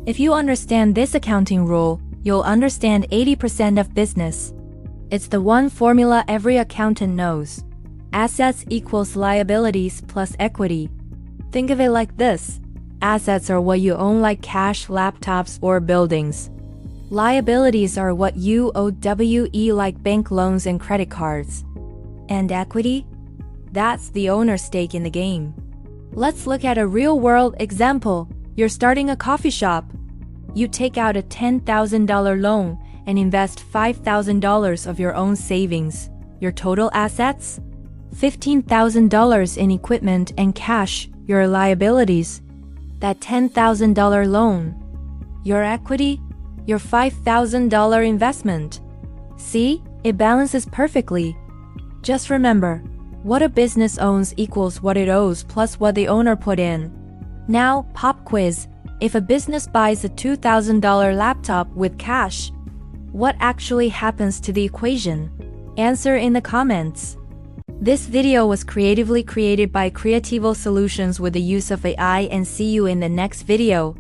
If you understand this accounting rule, you'll understand 80% of business. It's the one formula every accountant knows. Assets equals liabilities plus equity. Think of it like this. Assets are what you own, like cash, laptops, or buildings. Liabilities are what you owe, like bank loans and credit cards. And equity? That's the owner's stake in the game. Let's look at a real-world example. You're starting a coffee shop. You take out a $10,000 loan and invest $5,000 of your own savings. Your total assets? $15,000 in equipment and cash. Your liabilities? That $10,000 loan. Your equity? Your $5,000 investment. See? It balances perfectly. Just remember, what a business owns equals what it owes plus what the owner put in. Now, pop quiz. If a business buys a $2,000 laptop with cash, what actually happens to the equation? Answer in the comments. This video was creatively created by Creativo Solutions with the use of AI, and see you in the next video.